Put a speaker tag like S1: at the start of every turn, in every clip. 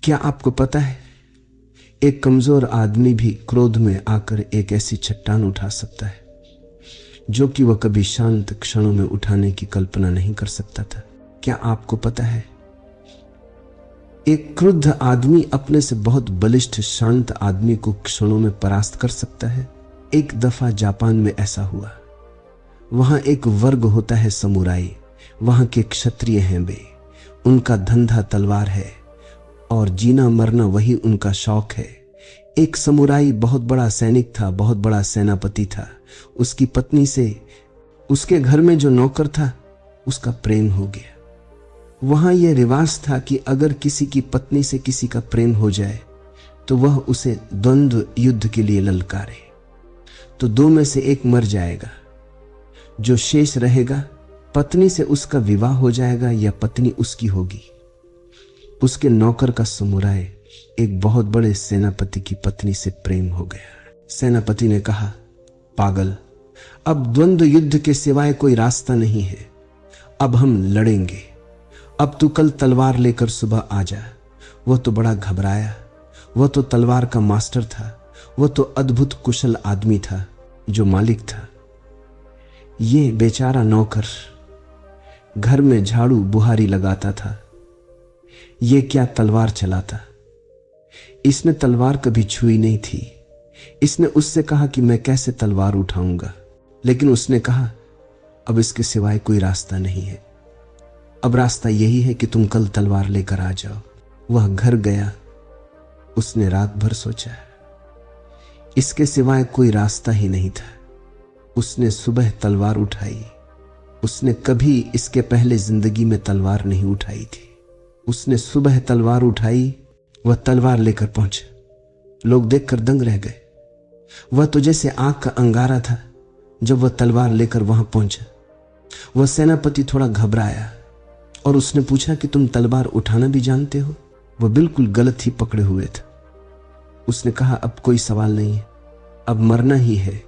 S1: क्या आपको पता है, एक कमजोर आदमी भी क्रोध में आकर एक ऐसी चट्टान उठा सकता है जो कि वह कभी शांत क्षणों में उठाने की कल्पना नहीं कर सकता था। क्या आपको पता है, एक क्रुद्ध आदमी अपने से बहुत बलिष्ठ शांत आदमी को क्षणों में परास्त कर सकता है। एक दफा जापान में ऐसा हुआ। वहां एक वर्ग होता है समुराई। वहां के क्षत्रिय हैं वे, उनका धंधा तलवार है और जीना मरना वही उनका शौक है। एक समुराई बहुत बड़ा सैनिक था, बहुत बड़ा सेनापति था। उसकी पत्नी से उसके घर में जो नौकर था उसका प्रेम हो गया। वहां यह रिवाज था कि अगर किसी की पत्नी से किसी का प्रेम हो जाए तो वह उसे द्वंद्व युद्ध के लिए ललकारे, तो दो में से एक मर जाएगा। जो शेष रहेगा, पत्नी से उसका विवाह हो जाएगा या पत्नी उसकी होगी। उसके नौकर का समुराय एक बहुत बड़े सेनापति की पत्नी से प्रेम हो गया। सेनापति ने कहा, पागल, अब द्वंद्व युद्ध के सिवाय कोई रास्ता नहीं है। अब हम लड़ेंगे। अब तू कल तलवार लेकर सुबह आ जा। वह तो बड़ा घबराया। वह तो तलवार का मास्टर था। वह तो अद्भुत कुशल आदमी था जो मालिक था। ये बेचारा नौकर घर में झाड़ू बुहारी लगाता था। ये क्या तलवार चलाता। इसने तलवार कभी छुई नहीं थी। इसने उससे कहा कि मैं कैसे तलवार उठाऊंगा, लेकिन उसने कहा, अब इसके सिवाय कोई रास्ता नहीं है। अब रास्ता यही है कि तुम कल तलवार लेकर आ जाओ। वह घर गया। उसने रात भर सोचा। इसके सिवाय कोई रास्ता ही नहीं था। उसने सुबह तलवार उठाई। उसने कभी इसके पहले जिंदगी में तलवार नहीं उठाई थी। उसने सुबह तलवार उठाई। वह तलवार लेकर पहुंचा। लोग देखकर दंग रह गए। वह तो जैसे आग का अंगारा था जब वह तलवार लेकर वहां पहुंचा। वह सेनापति थोड़ा घबराया और उसने पूछा कि तुम तलवार उठाना भी जानते हो। वह बिल्कुल गलत ही पकड़े हुए था। उसने कहा, अब कोई सवाल नहीं है, अब मरना ही है,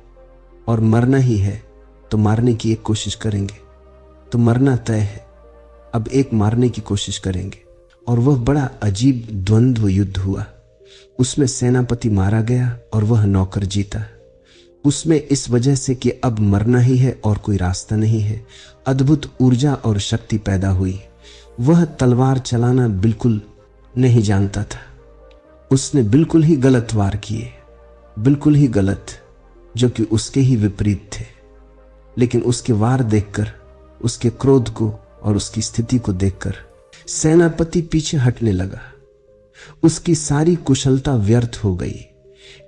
S1: और मरना ही है तो मारने की एक कोशिश करेंगे। तो मरना तय है, अब एक मारने की कोशिश करेंगे। और वह बड़ा अजीब द्वंद्व युद्ध हुआ। उसमें सेनापति मारा गया और वह नौकर जीता। उसमें इस वजह से कि अब मरना ही है और कोई रास्ता नहीं है, अद्भुत ऊर्जा और शक्ति पैदा हुई। वह तलवार चलाना बिल्कुल नहीं जानता था। उसने बिल्कुल ही गलत वार किए, बिल्कुल ही गलत, जो कि उसके ही विपरीत थे। लेकिन उसके वार देखकर, उसके क्रोध को और उसकी स्थिति को देखकर सेनापति पीछे हटने लगा। उसकी सारी कुशलता व्यर्थ हो गई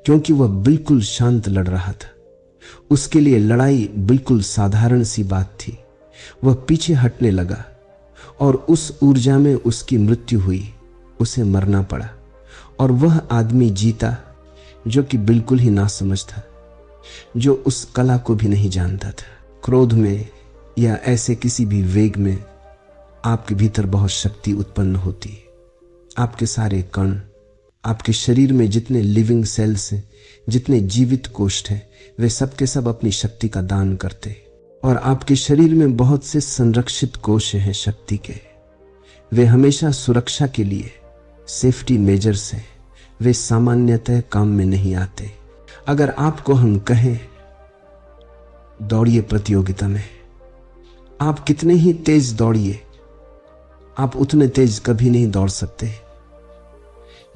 S1: क्योंकि वह बिल्कुल शांत लड़ रहा था। उसके लिए लड़ाई बिल्कुल साधारण सी बात थी। वह पीछे हटने लगा और उस ऊर्जा में उसकी मृत्यु हुई। उसे मरना पड़ा और वह आदमी जीता जो कि बिल्कुल ही नासमझ था, जो उस कला को भी नहीं जानता था। क्रोध में या ऐसे किसी भी वेग में आपके भीतर बहुत शक्ति उत्पन्न होती है। आपके सारे कण, आपके शरीर में जितने लिविंग सेल्स हैं, जितने जीवित कोष्ठ हैं, वे सब के सब अपनी शक्ति का दान करते हैं। और आपके शरीर में बहुत से संरक्षित कोश हैं शक्ति के। वे हमेशा सुरक्षा के लिए सेफ्टी मेजर्स हैं। वे सामान्यतः काम में नहीं आते। अगर आपको हम कहें दौड़िए प्रतियोगिता में, आप कितने ही तेज दौड़िए, आप उतने तेज कभी नहीं दौड़ सकते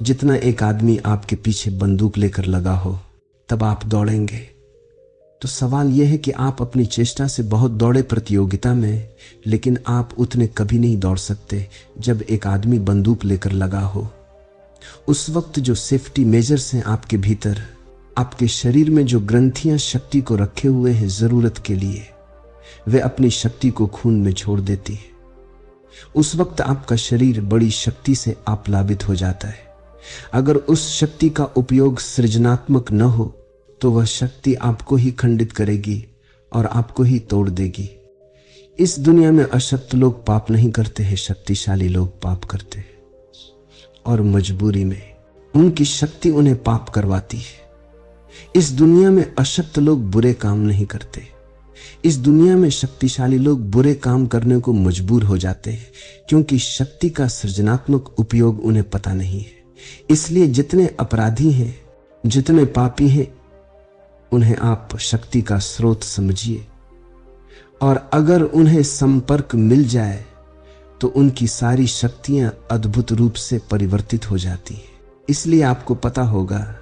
S1: जितना एक आदमी आपके पीछे बंदूक लेकर लगा हो। तब आप दौड़ेंगे। तो सवाल यह है कि आप अपनी चेष्टा से बहुत दौड़े प्रतियोगिता में, लेकिन आप उतने कभी नहीं दौड़ सकते जब एक आदमी बंदूक लेकर लगा हो। उस वक्त जो सेफ्टी मेजर्स हैं आपके भीतर, आपके शरीर में जो ग्रंथियां शक्ति को रखे हुए हैं जरूरत के लिए, वे अपनी शक्ति को खून में छोड़ देती है। उस वक्त आपका शरीर बड़ी शक्ति से आप्लावित हो जाता है। अगर उस शक्ति का उपयोग सृजनात्मक न हो तो वह शक्ति आपको ही खंडित करेगी और आपको ही तोड़ देगी। इस दुनिया में अशक्त लोग पाप नहीं करते हैं, शक्तिशाली लोग पाप करते हैं, और मजबूरी में उनकी शक्ति उन्हें पाप करवाती है। इस दुनिया में अशक्त लोग बुरे काम नहीं करते। इस दुनिया में शक्तिशाली लोग बुरे काम करने को मजबूर हो जाते हैं क्योंकि शक्ति का सृजनात्मक उपयोग उन्हें पता नहीं है। इसलिए जितने अपराधी हैं, जितने पापी हैं, उन्हें आप शक्ति का स्रोत समझिए, और अगर उन्हें संपर्क मिल जाए तो उनकी सारी शक्तियां अद्भुत रूप से परिवर्तित हो जाती हैं। इसलिए आपको पता होगा,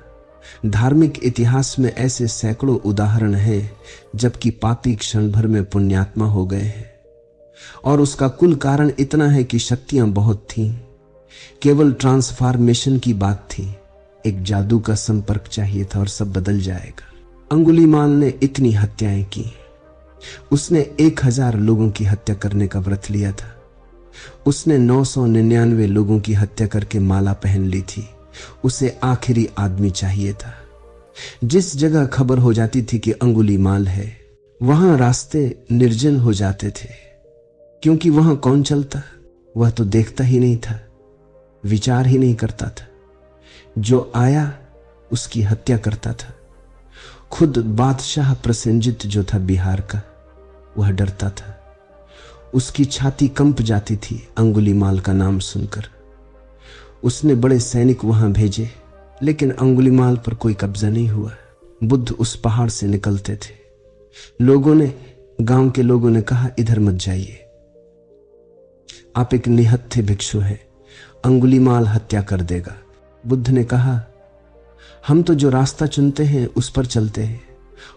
S1: धार्मिक इतिहास में ऐसे सैकड़ों उदाहरण हैं जबकि पापी क्षण भर में पुण्यात्मा हो गए हैं, और उसका कुल कारण इतना है कि शक्तियां बहुत थीं, केवल ट्रांसफॉर्मेशन की बात थी, एक जादू का संपर्क चाहिए था और सब बदल जाएगा। अंगुलीमाल ने इतनी हत्याएं की, उसने 1000 लोगों की हत्या करने का व्रत लिया था, उसने 999 लोगों की हत्या करके माला पहन ली थी। उसे आखिरी आदमी चाहिए था। जिस जगह खबर हो जाती थी कि अंगुलीमाल है, वहां रास्ते निर्जन हो जाते थे, क्योंकि वहां कौन चलता? वह तो देखता ही नहीं था, विचार ही नहीं करता था, जो आया उसकी हत्या करता था। खुद बादशाह प्रसेनजित जो था बिहार का, वह डरता था, उसकी छाती कंप जाती थी अंगुलीमाल का नाम सुनकर। उसने बड़े सैनिक वहां भेजे, लेकिन अंगुलीमाल पर कोई कब्जा नहीं हुआ। बुद्ध उस पहाड़ से निकलते थे, गांव के लोगों ने कहा, इधर मत जाइए, आप एक निहत्थे भिक्षु हैं, अंगुलीमाल हत्या कर देगा। बुद्ध ने कहा, हम तो जो रास्ता चुनते हैं उस पर चलते हैं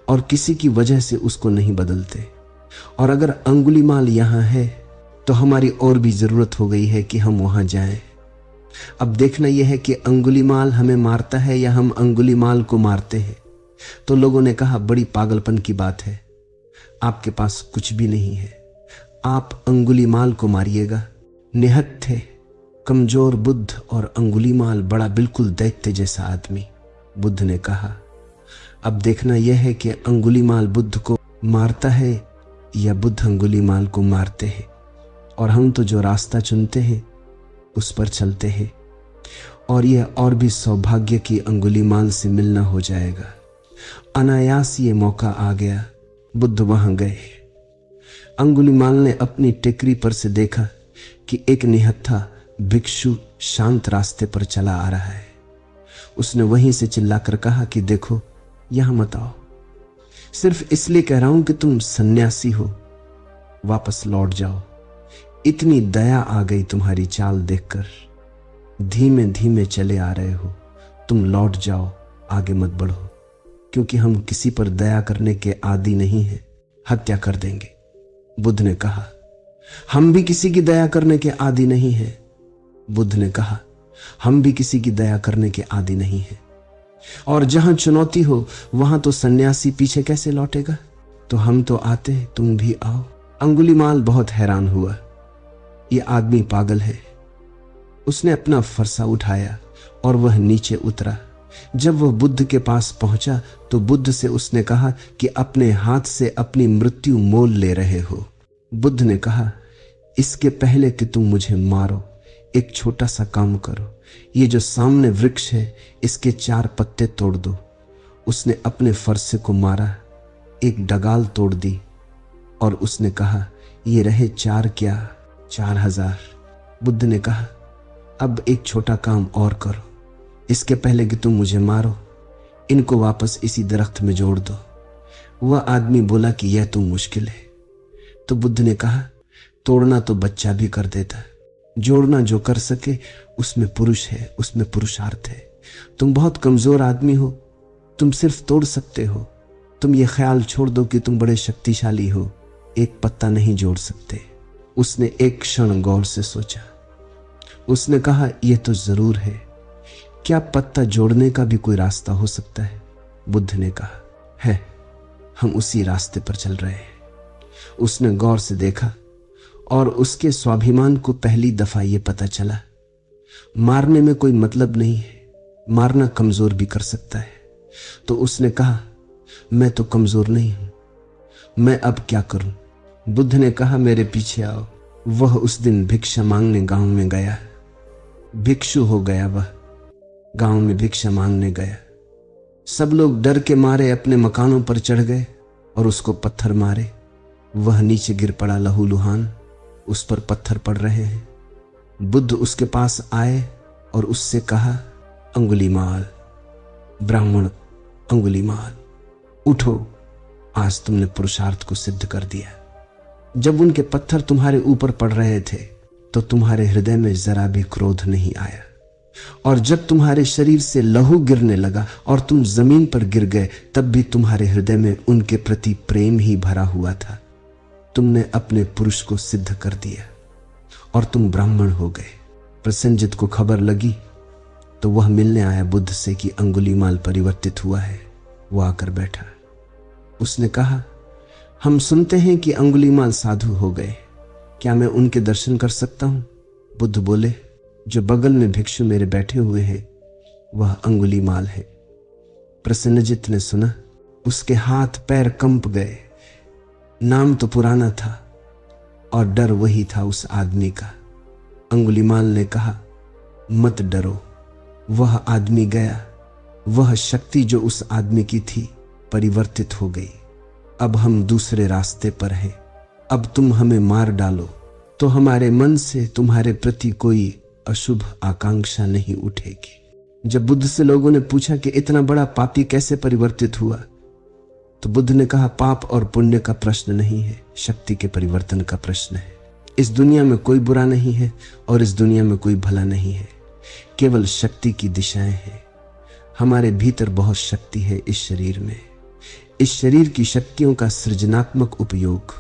S1: और किसी की वजह से उसको नहीं बदलते, और अगर अंगुलीमाल यहां है तो हमारी और भी जरूरत हो गई है कि हम वहां जाएं। अब देखना यह है कि अंगुलीमाल हमें मारता है या हम अंगुलीमाल को मारते हैं। तो लोगों ने कहा, बड़ी पागलपन की बात है, आपके पास कुछ भी नहीं है, आप अंगुलीमाल को मारिएगा। निहत्थे कमजोर बुद्ध और अंगुलीमाल बड़ा बिल्कुल दैत्य जैसा आदमी। बुद्ध ने कहा, अब देखना यह है कि अंगुलीमाल बुद्ध को मारता है या बुद्ध अंगुलीमाल को मारते हैं, और हम तो जो रास्ता चुनते हैं उस पर चलते हैं, और यह और भी सौभाग्य की अंगुलीमाल से मिलना हो जाएगा। अनायास ये मौका आ गया। बुद्ध वहां गए। अंगुलीमाल ने अपनी टेकरी पर से देखा कि एक निहत्था भिक्षु शांत रास्ते पर चला आ रहा है। उसने वहीं से चिल्लाकर कहा कि देखो, यहां मत आओ, सिर्फ इसलिए कह रहा हूं कि तुम सन्यासी हो, वापस लौट जाओ। इतनी दया आ गई तुम्हारी चाल देखकर, धीमे धीमे चले आ रहे हो, तुम लौट जाओ, आगे मत बढ़ो, क्योंकि हम किसी पर दया करने के आदी नहीं हैं, हत्या कर देंगे। बुद्ध ने कहा, हम भी किसी की दया करने के आदी नहीं हैं। बुद्ध ने कहा, हम भी किसी की दया करने के आदी नहीं हैं, और जहां चुनौती हो वहां तो सन्यासी पीछे कैसे लौटेगा? तो हम तो आते, तुम भी आओ। अंगुलीमाल बहुत हैरान हुआ, ये आदमी पागल है। उसने अपना फरसा उठाया और वह नीचे उतरा। जब वह बुद्ध के पास पहुंचा तो बुद्ध से उसने कहा कि अपने हाथ से अपनी मृत्यु मोल ले रहे हो। बुद्ध ने कहा, इसके पहले कि तुम मुझे मारो, एक छोटा सा काम करो, ये जो सामने वृक्ष है इसके 4 पत्ते तोड़ दो। उसने अपने फरसे को मारा, एक डगाल तोड़ दी, और उसने कहा, ये रहे 4 क्या 4000। बुद्ध ने कहा, अब एक छोटा काम और करो, इसके पहले कि तुम मुझे मारो, इनको वापस इसी दरख्त में जोड़ दो। वह आदमी बोला कि यह तो मुश्किल है। तो बुद्ध ने कहा, तोड़ना तो बच्चा भी कर देता, जोड़ना जो कर सके उसमें पुरुष है, उसमें पुरुषार्थ है। तुम बहुत कमजोर आदमी हो, तुम सिर्फ तोड़ सकते हो। तुम ये ख्याल छोड़ दो कि तुम बड़े शक्तिशाली हो, एक पत्ता नहीं जोड़ सकते। उसने एक क्षण गौर से सोचा। उसने कहा, यह तो जरूर है, क्या पत्ता जोड़ने का भी कोई रास्ता हो सकता है? बुद्ध ने कहा, है, हम उसी रास्ते पर चल रहे हैं। उसने गौर से देखा और उसके स्वाभिमान को पहली दफा यह पता चला, मारने में कोई मतलब नहीं है, मारना कमजोर भी कर सकता है। तो उसने कहा, मैं तो कमजोर नहीं हूं, मैं अब क्या करूं? बुद्ध ने कहा, मेरे पीछे आओ। वह उस दिन भिक्षा मांगने गांव में गया, भिक्षु हो गया। वह गांव में भिक्षा मांगने गया। सब लोग डर के मारे अपने मकानों पर चढ़ गए और उसको पत्थर मारे। वह नीचे गिर पड़ा लहूलुहान, उस पर पत्थर पड़ रहे हैं। बुद्ध उसके पास आए और उससे कहा, अंगुलीमाल, ब्राह्मण अंगुलीमाल, उठो, आज तुमने पुरुषार्थ को सिद्ध कर दिया। जब उनके पत्थर तुम्हारे ऊपर पड़ रहे थे तो तुम्हारे हृदय में जरा भी क्रोध नहीं आया, और जब तुम्हारे शरीर से लहू गिरने लगा और तुम जमीन पर गिर गए तब भी तुम्हारे हृदय में उनके प्रति प्रेम ही भरा हुआ था। तुमने अपने पुरुष को सिद्ध कर दिया और तुम ब्राह्मण हो गए। प्रसेनजित को खबर लगी तो वह मिलने आया बुद्ध से कि अंगुलीमाल परिवर्तित हुआ है। वो आकर बैठा। उसने कहा, हम सुनते हैं कि अंगुलीमाल साधु हो गए, क्या मैं उनके दर्शन कर सकता हूं? बुद्ध बोले, जो बगल में भिक्षु मेरे बैठे हुए हैं वह अंगुलीमाल है। प्रसेनजित ने सुना, उसके हाथ पैर कंप गए। नाम तो पुराना था और डर वही था उस आदमी का। अंगुलीमाल ने कहा, मत डरो। वह आदमी गया, वह शक्ति जो उस आदमी की थी परिवर्तित हो गई। अब हम दूसरे रास्ते पर हैं। अब तुम हमें मार डालो तो हमारे मन से तुम्हारे प्रति कोई अशुभ आकांक्षा नहीं उठेगी। जब बुद्ध से लोगों ने पूछा कि इतना बड़ा पापी कैसे परिवर्तित हुआ, तो बुद्ध ने कहा, पाप और पुण्य का प्रश्न नहीं है, शक्ति के परिवर्तन का प्रश्न है। इस दुनिया में कोई बुरा नहीं है और इस दुनिया में कोई भला नहीं है, केवल शक्ति की दिशाएं हैं। हमारे भीतर बहुत शक्ति है इस शरीर में, इस शरीर की शक्तियों का सृजनात्मक उपयोग।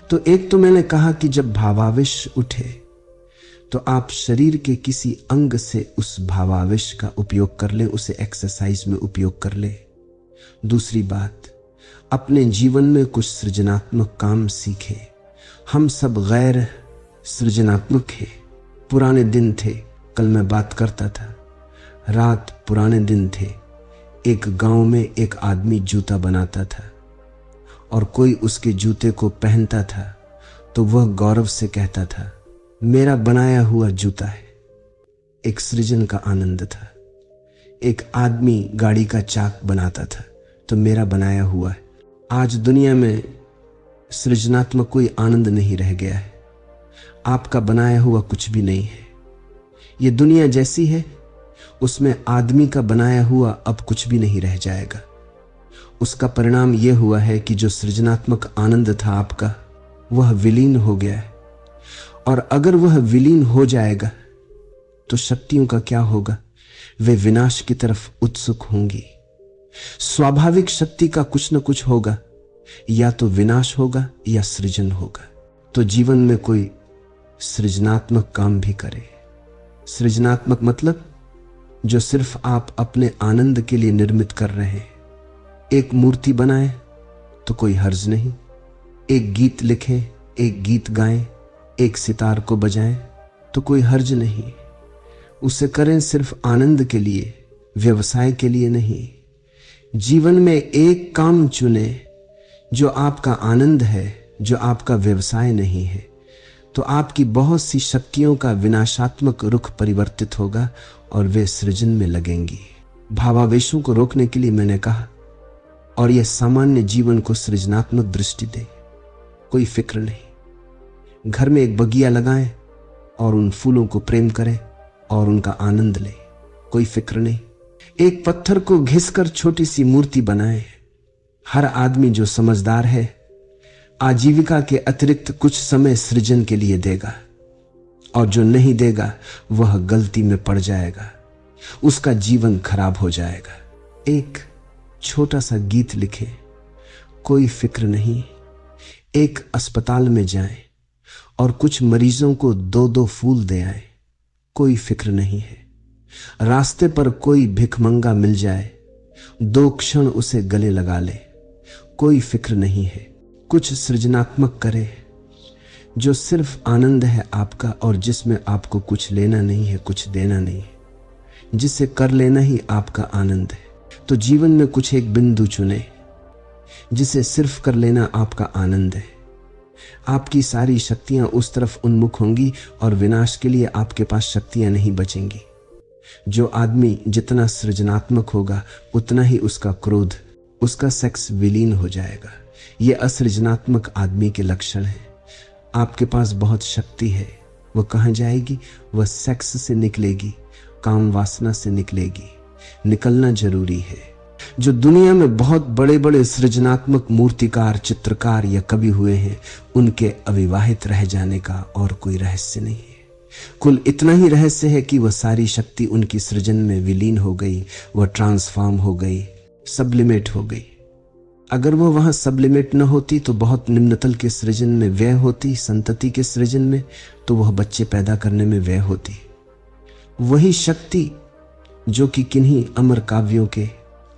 S1: तो एक तो मैंने कहा कि जब भावावेश उठे तो आप शरीर के किसी अंग से उस भावावेश का उपयोग कर ले, उसे एक्सरसाइज में उपयोग कर ले। दूसरी बात, अपने जीवन में कुछ सृजनात्मक काम सीखे। हम सब गैर सृजनात्मक हैं। पुराने दिन थे, कल मैं बात करता था, रात पुराने दिन थे। एक गांव में एक आदमी जूता बनाता था और कोई उसके जूते को पहनता था तो वह गौरव से कहता था, मेरा बनाया हुआ जूता है। एक सृजन का आनंद था। एक आदमी गाड़ी का चाक बनाता था तो मेरा बनाया हुआ है। आज दुनिया में सृजनात्मक कोई आनंद नहीं रह गया है। आपका बनाया हुआ कुछ भी नहीं है। ये दुनिया जैसी है उसमें आदमी का बनाया हुआ अब कुछ भी नहीं रह जाएगा। उसका परिणाम यह हुआ है कि जो सृजनात्मक आनंद था आपका वह विलीन हो गया है, और अगर वह विलीन हो जाएगा तो शक्तियों का क्या होगा? वे विनाश की तरफ उत्सुक होंगी। स्वाभाविक शक्ति का कुछ न कुछ होगा, या तो विनाश होगा या सृजन होगा। तो जीवन में कोई सृजनात्मक काम भी करे। सृजनात्मक मतलब जो सिर्फ आप अपने आनंद के लिए निर्मित कर रहे हैं। एक मूर्ति बनाए तो कोई हर्ज नहीं, एक गीत लिखें, एक गीत गाएं, एक सितार को बजाएं तो कोई हर्ज नहीं। उसे करें सिर्फ आनंद के लिए, व्यवसाय के लिए नहीं। जीवन में एक काम चुने जो आपका आनंद है, जो आपका व्यवसाय नहीं है, तो आपकी बहुत सी शक्तियों का विनाशात्मक रुख परिवर्तित होगा और वे सृजन में लगेंगी। भावावेशों को रोकने के लिए मैंने कहा, और यह सामान्य जीवन को सृजनात्मक दृष्टि दे। कोई फिक्र नहीं। घर में एक बगिया लगाएं और उन फूलों को प्रेम करें और उनका आनंद लें। कोई फिक्र नहीं। एक पत्थर को घिसकर छोटी सी मूर्ति बनाएं। हर आदमी जो समझदार है आजीविका के अतिरिक्त कुछ समय सृजन के लिए देगा, और जो नहीं देगा वह गलती में पड़ जाएगा, उसका जीवन खराब हो जाएगा। एक छोटा सा गीत लिखे, कोई फिक्र नहीं। एक अस्पताल में जाएं और कुछ मरीजों को 2-2 फूल दे आए, कोई फिक्र नहीं है। रास्ते पर कोई भिखमंगा मिल जाए, 2 क्षण उसे गले लगा ले, कोई फिक्र नहीं है। कुछ सृजनात्मक करे जो सिर्फ आनंद है आपका, और जिसमें आपको कुछ लेना नहीं है, कुछ देना नहीं है, जिसे कर लेना ही आपका आनंद है। तो जीवन में कुछ एक बिंदु चुने जिसे सिर्फ कर लेना आपका आनंद है। आपकी सारी शक्तियां उस तरफ उन्मुख होंगी और विनाश के लिए आपके पास शक्तियां नहीं बचेंगी। जो आदमी जितना सृजनात्मक होगा उतना ही उसका क्रोध, उसका सेक्स विलीन हो जाएगा। ये असृजनात्मक आदमी के लक्षण हैं। आपके पास बहुत शक्ति है, वो कहाँ जाएगी? वह सेक्स से निकलेगी काम वासना से निकलेगी। निकलना जरूरी है। जो दुनिया में बहुत बड़े बड़े सृजनात्मक मूर्तिकार, चित्रकार या कवि हुए हैं, उनके अविवाहित रह जाने का और कोई रहस्य नहीं है। कुल इतना ही रहस्य है कि वह सारी शक्ति उनकी सृजन में विलीन हो गई, वह ट्रांसफॉर्म हो गई, सब्लिमेट हो गई। अगर वह वहां सब्लिमेट न होती तो बहुत निम्नतल के सृजन में व्यय होती, संतति के सृजन में, तो वह बच्चे पैदा करने में व्यय होती। वही शक्ति जो कि किन्हीं अमर काव्यों के,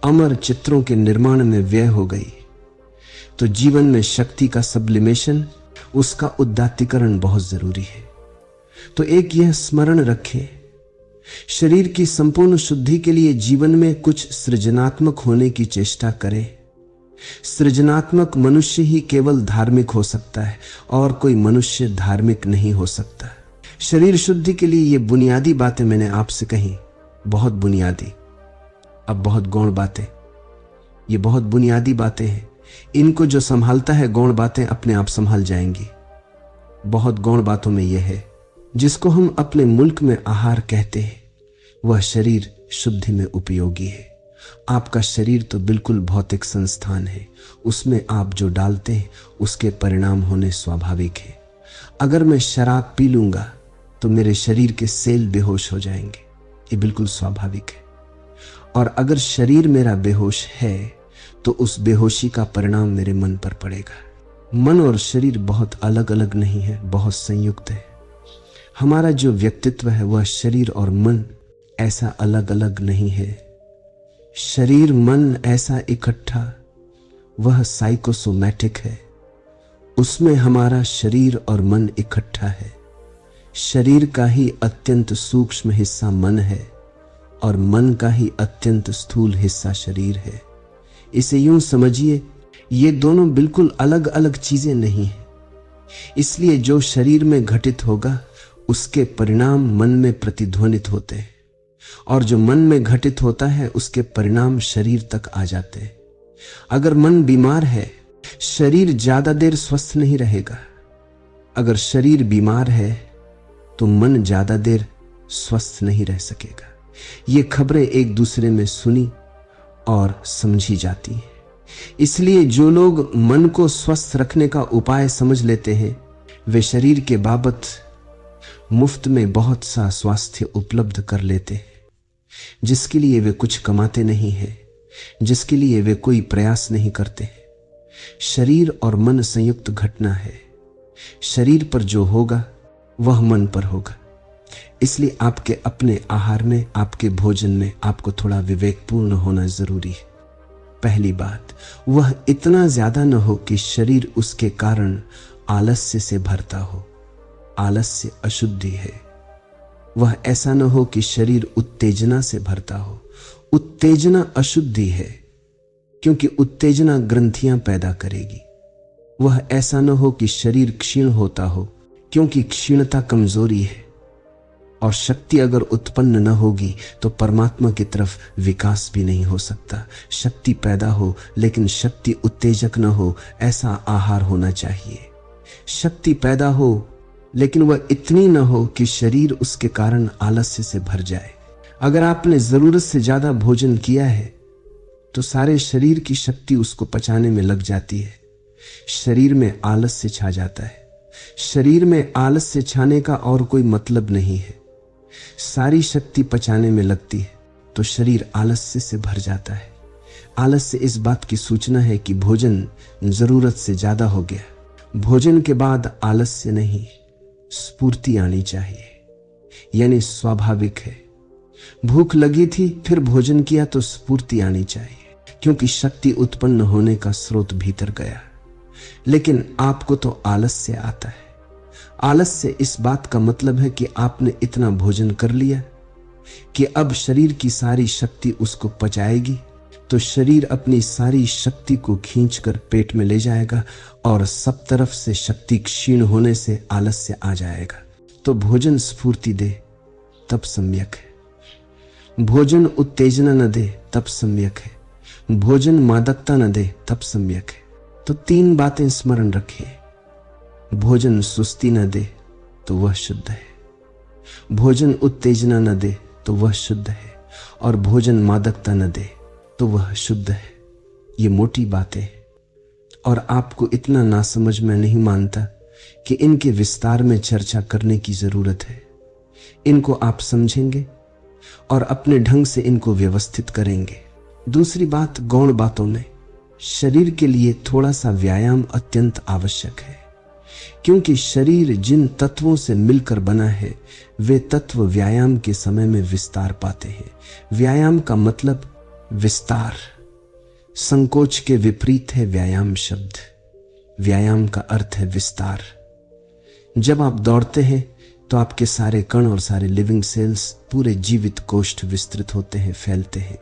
S1: अमर चित्रों के निर्माण में व्यय हो गई, तो जीवन में शक्ति का सब्लिमेशन, उसका उदात्तीकरण बहुत जरूरी है। तो एक यह स्मरण रखें, शरीर की संपूर्ण शुद्धि के लिए जीवन में कुछ सृजनात्मक होने की चेष्टा करें। सृजनात्मक मनुष्य ही केवल धार्मिक हो सकता है और कोई मनुष्य धार्मिक नहीं हो सकता। शरीर शुद्धि के लिए ये बुनियादी बातें मैंने आपसे कही, बहुत बुनियादी। अब बहुत गौण बातें, ये बहुत बुनियादी बातें हैं। इनको जो संभालता है, गौण बातें अपने आप संभाल जाएंगी। बहुत गौण बातों में यह है, जिसको हम अपने मुल्क में आहार कहते हैं, वह शरीर शुद्धि में उपयोगी है। आपका शरीर तो बिल्कुल भौतिक संस्थान है, उसमें आप जो डालते हैं उसके परिणाम होने स्वाभाविक है। अगर मैं शराब पी लूंगा तो मेरे शरीर के सेल बेहोश हो जाएंगे, ये बिल्कुल स्वाभाविक है। और अगर शरीर मेरा बेहोश है तो उस बेहोशी का परिणाम मेरे मन पर पड़ेगा। मन और शरीर बहुत अलग अलग नहीं है, बहुत संयुक्त है। हमारा जो व्यक्तित्व है वह शरीर और मन ऐसा अलग अलग नहीं है। शरीर मन ऐसा इकट्ठा, वह साइकोसोमैटिक है। उसमें हमारा शरीर और मन इकट्ठा है। शरीर का ही अत्यंत सूक्ष्म हिस्सा मन है और मन का ही अत्यंत स्थूल हिस्सा शरीर है। इसे यूं समझिए, ये दोनों बिल्कुल अलग अलग चीजें नहीं हैं। इसलिए जो शरीर में घटित होगा उसके परिणाम मन में प्रतिध्वनित होते हैं, और जो मन में घटित होता है उसके परिणाम शरीर तक आ जाते हैं। अगर मन बीमार है, शरीर ज्यादा देर स्वस्थ नहीं रहेगा। अगर शरीर बीमार है तो मन ज्यादा देर स्वस्थ नहीं रह सकेगा। ये खबरें एक दूसरे में सुनी और समझी जाती हैं। इसलिए जो लोग मन को स्वस्थ रखने का उपाय समझ लेते हैं, वे शरीर के बाबत मुफ्त में बहुत सा स्वास्थ्य उपलब्ध कर लेते हैं, जिसके लिए वे कुछ कमाते नहीं हैं, जिसके लिए वे कोई प्रयास नहीं करते। शरीर और मन संयुक्त घटना है। शरीर पर जो होगा वह मन पर होगा। इसलिए आपके अपने आहार में, आपके भोजन में आपको थोड़ा विवेकपूर्ण होना जरूरी है। पहली बात, वह इतना ज्यादा न हो कि शरीर उसके कारण आलस्य से भरता हो। आलस्य अशुद्धि है। वह ऐसा न हो कि शरीर उत्तेजना से भरता हो। उत्तेजना अशुद्धि है, क्योंकि उत्तेजना ग्रंथियां पैदा करेगी। वह ऐसा न हो कि शरीर क्षीण होता हो, क्योंकि क्षीणता कमजोरी है। और शक्ति अगर उत्पन्न न होगी तो परमात्मा की तरफ विकास भी नहीं हो सकता। शक्ति पैदा हो लेकिन शक्ति उत्तेजक न हो, ऐसा आहार होना चाहिए। शक्ति पैदा हो लेकिन वह इतनी न हो कि शरीर उसके कारण आलस्य से भर जाए। अगर आपने जरूरत से ज्यादा भोजन किया है तो सारे शरीर की शक्ति उसको पचाने में लग जाती है। शरीर में आलस्य छा जाता है। शरीर में आलस्य छाने का और कोई मतलब नहीं है। सारी शक्ति पचाने में लगती है तो शरीर आलस्य से भर जाता है। आलस्य इस बात की सूचना है कि भोजन जरूरत से ज्यादा हो गया। भोजन के बाद आलस्य नहीं, स्फूर्ति आनी चाहिए, यानी स्वाभाविक है। भूख लगी थी, फिर भोजन किया तो स्फूर्ति आनी चाहिए, क्योंकि शक्ति उत्पन्न होने का स्रोत भीतर गया। लेकिन आपको तो आलस्य आता है। आलस्य इस बात का मतलब है कि आपने इतना भोजन कर लिया कि अब शरीर की सारी शक्ति उसको पचाएगी, तो शरीर अपनी सारी शक्ति को खींचकर पेट में ले जाएगा और सब तरफ से शक्ति क्षीण होने से आलस्य आ जाएगा। तो भोजन स्फूर्ति दे तब सम्यक है। भोजन उत्तेजना न दे तब सम्यक है। भोजन मादकता न दे तब सम्यक है। तो तीन बातें स्मरण रखें। भोजन सुस्ती न दे तो वह शुद्ध है। भोजन उत्तेजना न दे तो वह शुद्ध है, और भोजन मादकता न दे तो वह शुद्ध है। ये मोटी बातें, और आपको इतना नासमझ मैं नहीं मानता कि इनके विस्तार में चर्चा करने की जरूरत है। इनको आप समझेंगे और अपने ढंग से इनको व्यवस्थित करेंगे। दूसरी बात, गौण बातों में शरीर के लिए थोड़ा सा व्यायाम अत्यंत आवश्यक है, क्योंकि शरीर जिन तत्वों से मिलकर बना है वे तत्व व्यायाम के समय में विस्तार पाते हैं। व्यायाम का मतलब विस्तार, संकोच के विपरीत है व्यायाम शब्द। व्यायाम का अर्थ है विस्तार। जब आप दौड़ते हैं तो आपके सारे कण और सारे लिविंग सेल्स, पूरे जीवित कोष्ठ विस्तृत होते हैं, फैलते हैं,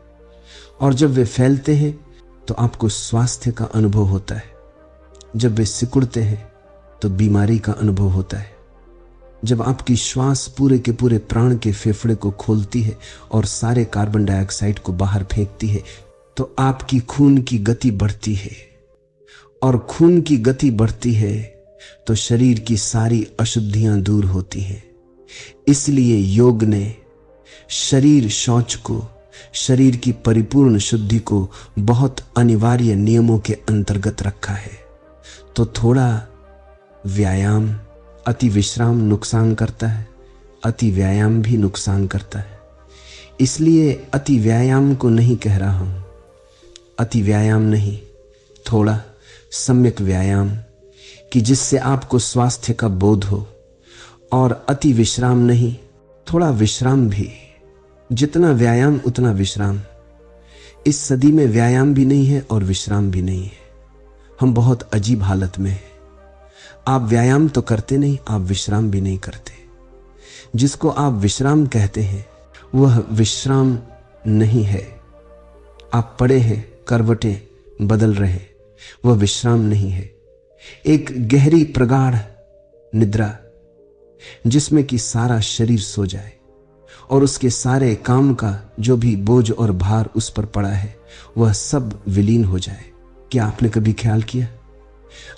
S1: और जब वे फैलते हैं तो आपको स्वास्थ्य का अनुभव होता है। जब वे सिकुड़ते हैं तो बीमारी का अनुभव होता है। जब आपकी श्वास पूरे के पूरे प्राण के फेफड़े को खोलती है और सारे कार्बन डाइऑक्साइड को बाहर फेंकती है तो आपकी खून की गति बढ़ती है, और खून की गति बढ़ती है तो शरीर की सारी अशुद्धियां दूर होती हैं। इसलिए योग ने शरीर शौच को, शरीर की परिपूर्ण शुद्धि को बहुत अनिवार्य नियमों के अंतर्गत रखा है। तो थोड़ा व्यायाम, अति विश्राम नुकसान करता है, अति व्यायाम भी नुकसान करता है। इसलिए अति व्यायाम को नहीं कह रहा हूं, अति व्यायाम नहीं, थोड़ा सम्यक व्यायाम कि जिससे आपको स्वास्थ्य का बोध हो, और अति विश्राम नहीं, थोड़ा विश्राम भी। जितना व्यायाम उतना विश्राम। इस सदी में व्यायाम भी नहीं है और विश्राम भी नहीं है। हम बहुत अजीब हालत में हैं। आप व्यायाम तो करते नहीं, आप विश्राम भी नहीं करते। जिसको आप विश्राम कहते हैं वह विश्राम नहीं है। आप पड़े हैं, करवटें बदल रहे, वह विश्राम नहीं है। एक गहरी प्रगाढ़ निद्रा जिसमें कि सारा शरीर सो जाए और उसके सारे काम का जो भी बोझ और भार उस पर पड़ा है वह सब विलीन हो जाए। क्या आपने कभी ख्याल किया,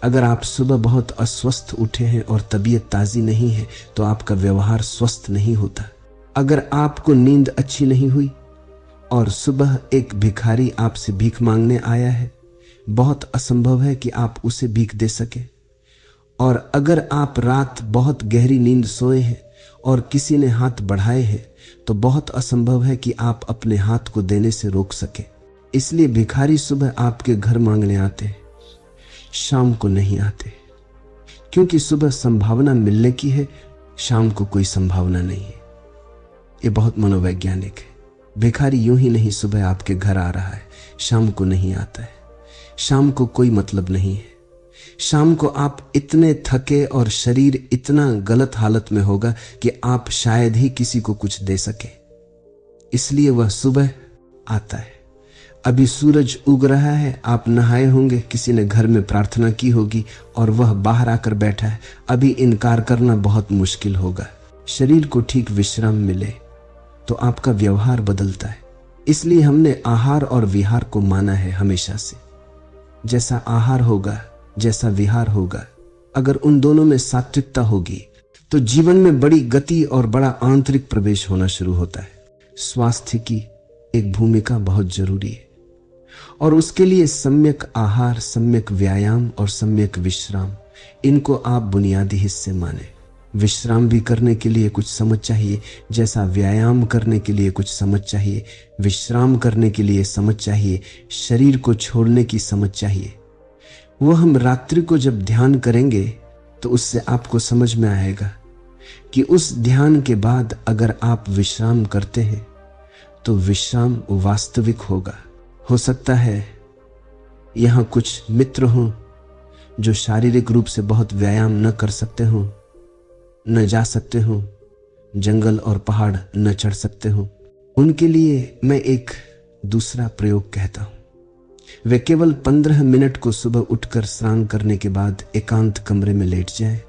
S1: अगर आप सुबह बहुत अस्वस्थ उठे हैं और तबीयत ताजी नहीं है तो आपका व्यवहार स्वस्थ नहीं होता। अगर आपको नींद अच्छी नहीं हुई और सुबह एक भिखारी आपसे भीख मांगने आया है, बहुत असंभव है कि आप उसे भीख दे सके। और अगर आप रात बहुत गहरी नींद सोए हैं और किसी ने हाथ बढ़ाए हैं तो बहुत असंभव है कि आप अपने हाथ को देने से रोक सके। इसलिए भिखारी सुबह आपके घर मांगने आते हैं, शाम को नहीं आते, क्योंकि सुबह संभावना मिलने की है, शाम को कोई संभावना नहीं है। ये बहुत मनोवैज्ञानिक है। भिखारी यूं ही नहीं सुबह आपके घर आ रहा है, शाम को नहीं आता है। शाम को कोई मतलब नहीं है। शाम को आप इतने थके और शरीर इतना गलत हालत में होगा कि आप शायद ही किसी को कुछ दे सके। इसलिए वह सुबह आता है। अभी सूरज उग रहा है, आप नहाए होंगे, किसी ने घर में प्रार्थना की होगी और वह बाहर आकर बैठा है। अभी इनकार करना बहुत मुश्किल होगा। शरीर को ठीक विश्राम मिले तो आपका व्यवहार बदलता है। इसलिए हमने आहार और विहार को माना है हमेशा से। जैसा आहार होगा, जैसा विहार होगा, अगर उन दोनों में सात्विकता होगी तो जीवन में बड़ी गति और बड़ा आंतरिक प्रवेश होना शुरू होता है। स्वास्थ्य की एक भूमिका बहुत जरूरी है और उसके लिए सम्यक आहार, सम्यक व्यायाम और सम्यक विश्राम, इनको आप बुनियादी हिस्से माने। विश्राम भी करने के लिए कुछ समझ चाहिए, जैसा व्यायाम करने के लिए कुछ समझ चाहिए। विश्राम करने के लिए समझ चाहिए, शरीर को छोड़ने की समझ चाहिए। वो हम रात्रि को जब ध्यान करेंगे तो उससे आपको समझ में आएगा कि उस ध्यान के बाद अगर आप विश्राम करते हैं तो विश्राम वास्तविक होगा। हो सकता है यहाँ कुछ मित्र हों जो शारीरिक रूप से बहुत व्यायाम न कर सकते हों, न जा सकते हों, जंगल और पहाड़ न चढ़ सकते हों। उनके लिए मैं एक दूसरा प्रयोग कहता हूं। वे केवल 15 मिनट को सुबह उठकर स्नान करने के बाद एकांत कमरे में लेट जाएं,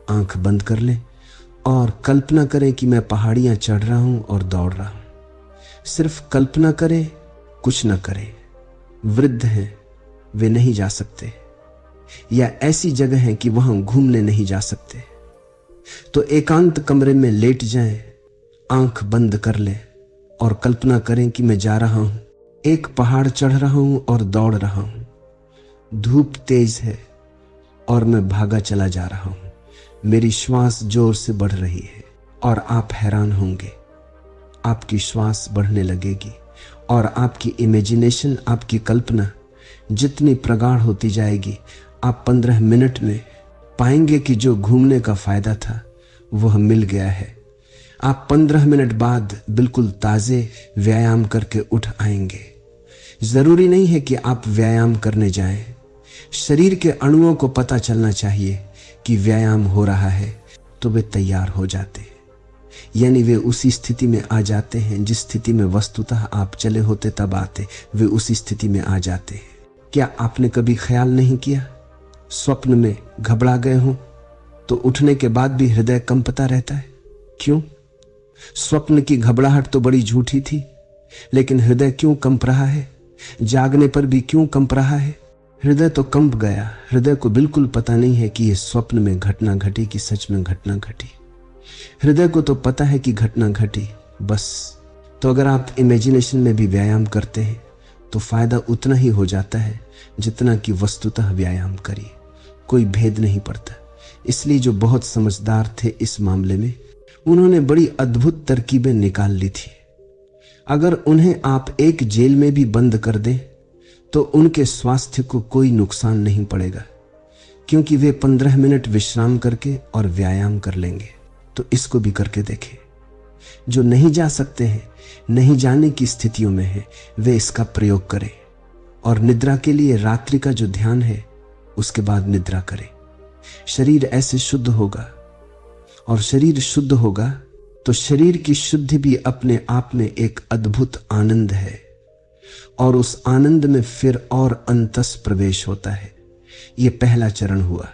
S1: आंख बंद कर लें और कल्पना करें कि मैं पहाड़ियां चढ़ रहा हूं और दौड़ रहा हूं। सिर्फ कल्पना करें, कुछ न करें। वृद्ध हैं, वे नहीं जा सकते, या ऐसी जगह है कि वहां घूमने नहीं जा सकते, तो एकांत कमरे में लेट जाएं, आंख बंद कर लें और कल्पना करें कि मैं जा रहा हूं, एक पहाड़ चढ़ रहा हूं और दौड़ रहा हूं। धूप तेज है और मैं भागा चला जा रहा हूं। मेरी श्वास जोर से बढ़ रही है और आप हैरान होंगे। आपकी श्वास बढ़ने लगेगी और आपकी इमेजिनेशन, आपकी कल्पना जितनी प्रगाढ़ होती जाएगी, आप 15 मिनट में पाएंगे कि जो घूमने का फायदा था वह मिल गया है। आप 15 मिनट बाद बिल्कुल ताजे व्यायाम करके उठ आएंगे। जरूरी नहीं है कि आप व्यायाम करने जाएं। शरीर के अणुओं को पता चलना चाहिए कि व्यायाम हो रहा है तो वे तैयार हो जाते हैं, यानी वे उसी स्थिति में आ जाते हैं जिस स्थिति में वस्तुतः आप चले होते तब आते, वे उसी स्थिति में आ जाते हैं। क्या आपने कभी ख्याल नहीं किया, स्वप्न में घबरा गए हों तो उठने के बाद भी हृदय कंपता रहता है? क्यों? स्वप्न की घबराहट तो बड़ी झूठी थी, लेकिन हृदय क्यों कंप रहा है? जागने पर भी क्यों कंप रहा है? हृदय तो कंप गया। हृदय को बिल्कुल पता नहीं है कि यह स्वप्न में घटना घटी कि सच में घटना घटी। हृदय को तो पता है कि घटना घटी, बस। तो अगर आप इमेजिनेशन में भी व्यायाम करते हैं तो फायदा उतना ही हो जाता है जितना कि वस्तुतः व्यायाम करिए। कोई भेद नहीं पड़ता। इसलिए जो बहुत समझदार थे इस मामले में, उन्होंने बड़ी अद्भुत तरकीबें निकाल ली थी। अगर उन्हें आप एक जेल में भी बंद कर दें तो उनके स्वास्थ्य को कोई नुकसान नहीं पड़ेगा, क्योंकि वे 15 मिनट विश्राम करके और व्यायाम कर लेंगे। तो इसको भी करके देखें। जो नहीं जा सकते हैं, नहीं जाने की स्थितियों में हैं, वे इसका प्रयोग करें। और निद्रा के लिए रात्रि का जो ध्यान है उसके बाद निद्रा करें। शरीर ऐसे शुद्ध होगा, और शरीर शुद्ध होगा तो शरीर की शुद्धि भी अपने आप में एक अद्भुत आनंद है, और उस आनंद में फिर और अंतस प्रवेश होता है। यह पहला चरण हुआ।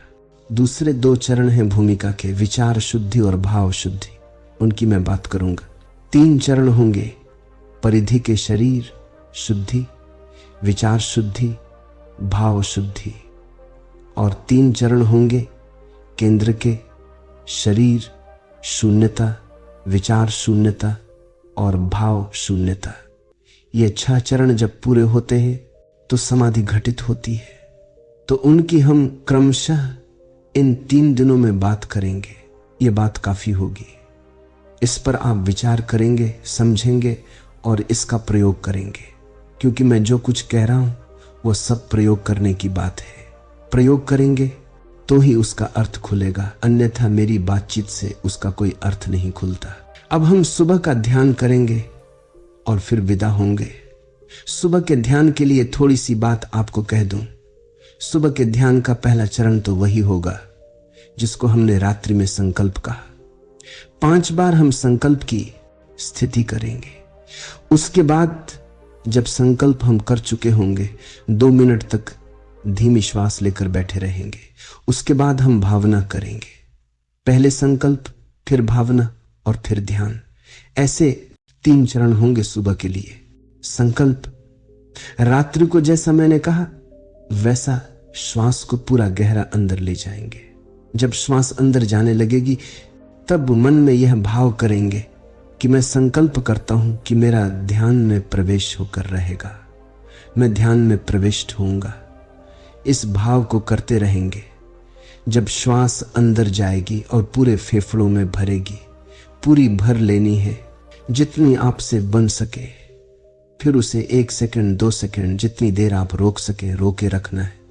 S1: दूसरे 2 चरण हैं भूमिका के, विचार शुद्धि और भाव शुद्धि। उनकी मैं बात करूंगा। 3 चरण होंगे, परिधि के शरीर शुद्धि, विचार शुद्धि, भाव शुद्धि। और 3 चरण होंगे केंद्र के शरीर शून्यता, विचार शून्यता और भाव शून्यता। ये 6 चरण जब पूरे होते हैं तो समाधि घटित होती है। तो उनकी हम क्रमशः इन 3 दिनों में बात करेंगे। ये बात काफी होगी। इस पर आप विचार करेंगे, समझेंगे और इसका प्रयोग करेंगे, क्योंकि मैं जो कुछ कह रहा हूं वो सब प्रयोग करने की बात है। प्रयोग करेंगे तो ही उसका अर्थ खुलेगा, अन्यथा मेरी बातचीत से उसका कोई अर्थ नहीं खुलता। अब हम सुबह का ध्यान करेंगे और फिर विदा होंगे। सुबह के ध्यान के लिए थोड़ी सी बात आपको कह दूं। सुबह के ध्यान का पहला चरण तो वही होगा जिसको हमने रात्रि में संकल्प कहा। 5 बार हम संकल्प की स्थिति करेंगे। उसके बाद जब संकल्प हम कर चुके होंगे, 2 मिनट तक धीमी श्वास लेकर बैठे रहेंगे। उसके बाद हम भावना करेंगे। पहले संकल्प, फिर भावना और फिर ध्यान। ऐसे 3 चरण होंगे सुबह के लिए। संकल्प, रात्रि को जैसा मैंने कहा वैसा श्वास को पूरा गहरा अंदर ले जाएंगे। जब श्वास अंदर जाने लगेगी तब मन में यह भाव करेंगे कि मैं संकल्प करता हूं कि मेरा ध्यान में प्रवेश होकर रहेगा, मैं ध्यान में प्रविष्ट होऊंगा। इस भाव को करते रहेंगे। जब श्वास अंदर जाएगी और पूरे फेफड़ों में भरेगी, पूरी भर लेनी है जितनी आपसे बन सके। फिर उसे 1 सेकंड 2 सेकंड जितनी देर आप रोक सके रोके रखना है।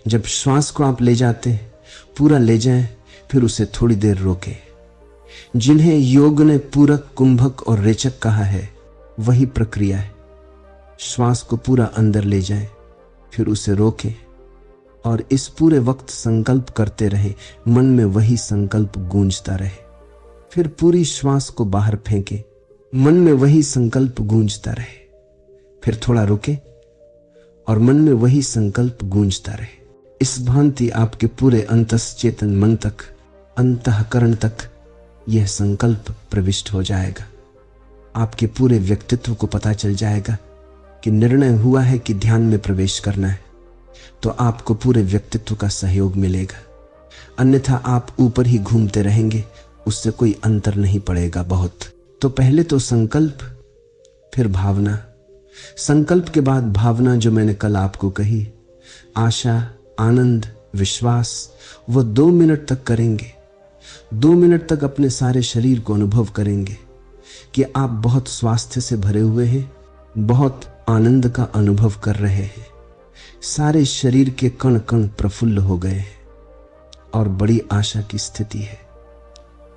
S1: जब श्वास को आप ले जाते हैं पूरा ले जाएं, फिर उसे थोड़ी देर रोके। जिन्हें योग ने पूरक, कुंभक और रेचक कहा है, वही प्रक्रिया है। श्वास को पूरा अंदर ले जाएं, फिर उसे रोकें और इस पूरे वक्त संकल्प करते रहे। मन में वही संकल्प गूंजता रहे। फिर पूरी श्वास को बाहर फेंके, मन में वही संकल्प गूंजता रहे। फिर थोड़ा रुके और मन में वही संकल्प गूंजता रहे। इस भांति आपके पूरे अंतस चेतन मन तक, अंतःकरण तक यह संकल्प प्रविष्ट हो जाएगा। आपके पूरे व्यक्तित्व को पता चल जाएगा कि निर्णय हुआ है कि ध्यान में प्रवेश करना है, तो आपको पूरे व्यक्तित्व का सहयोग मिलेगा। अन्यथा आप ऊपर ही घूमते रहेंगे, उससे कोई अंतर नहीं पड़ेगा बहुत। तो पहले तो संकल्प, फिर भावना, संकल्प के बाद भावना जो मैंने कल आपको कही, आशा, आनंद, विश्वास, वो 2 मिनट तक करेंगे। 2 मिनट तक अपने सारे शरीर को अनुभव करेंगे कि आप बहुत स्वास्थ्य से भरे हुए हैं, बहुत आनंद का अनुभव कर रहे हैं, सारे शरीर के कण कण प्रफुल्ल हो गए हैं और बड़ी आशा की स्थिति है,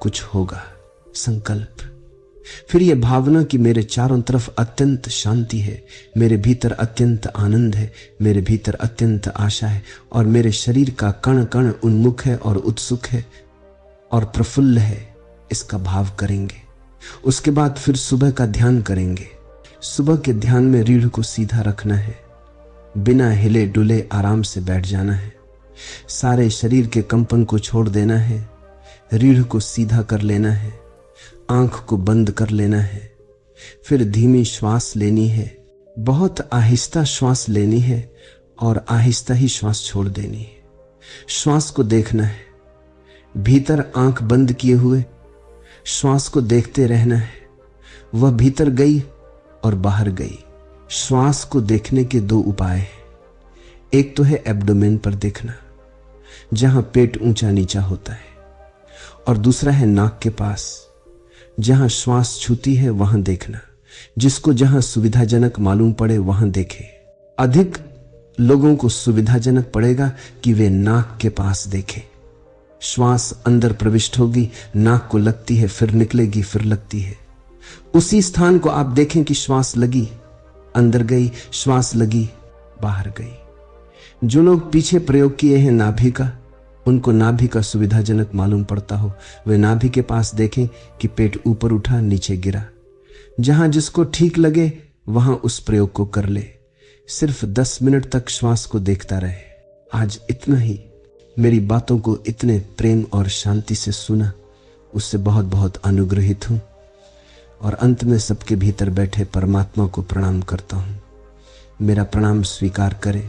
S1: कुछ होगा। संकल्प, फिर यह भावना कि मेरे चारों तरफ अत्यंत शांति है, मेरे भीतर अत्यंत आनंद है, मेरे भीतर अत्यंत आशा है और मेरे शरीर का कण कण उन्मुख है और उत्सुक है और प्रफुल्ल है, इसका भाव करेंगे। उसके बाद फिर सुबह का ध्यान करेंगे। सुबह के ध्यान में रीढ़ को सीधा रखना है, बिना हिले डुले आराम से बैठ जाना है, सारे शरीर के कंपन को छोड़ देना है, रीढ़ को सीधा कर लेना है, आंख को बंद कर लेना है, फिर धीमी श्वास लेनी है, बहुत आहिस्ता श्वास लेनी है और आहिस्ता ही श्वास छोड़ देनी है। श्वास को देखना है, भीतर आंख बंद किए हुए श्वास को देखते रहना है। वह भीतर गई और बाहर गई। श्वास को देखने के 2 उपाय हैं। एक तो है एब्डोमेन पर देखना, जहां पेट ऊंचा नीचा होता है, और दूसरा है नाक के पास, जहां श्वास छूती है वहां देखना। जिसको जहां सुविधाजनक मालूम पड़े वहां देखे। अधिक लोगों को सुविधाजनक पड़ेगा कि वे नाक के पास देखें। श्वास अंदर प्रविष्ट होगी, नाक को लगती है, फिर निकलेगी, फिर लगती है। उसी स्थान को आप देखें कि श्वास लगी, अंदर गई, श्वास लगी, बाहर गई। जो लोग पीछे प्रयोग किए हैं नाभि का, उनको नाभि का सुविधाजनक मालूम पड़ता हो, वे नाभि के पास देखें कि पेट ऊपर उठा, नीचे गिरा। जहां जिसको ठीक लगे वहां उस प्रयोग को कर ले। सिर्फ 10 मिनट तक श्वास को देखता रहे। आज इतना ही। मेरी बातों को इतने प्रेम और शांति से सुना, उससे बहुत बहुत अनुग्रहित हूं और अंत में सबके भीतर बैठे परमात्मा को प्रणाम करता हूं। मेरा प्रणाम स्वीकार करें।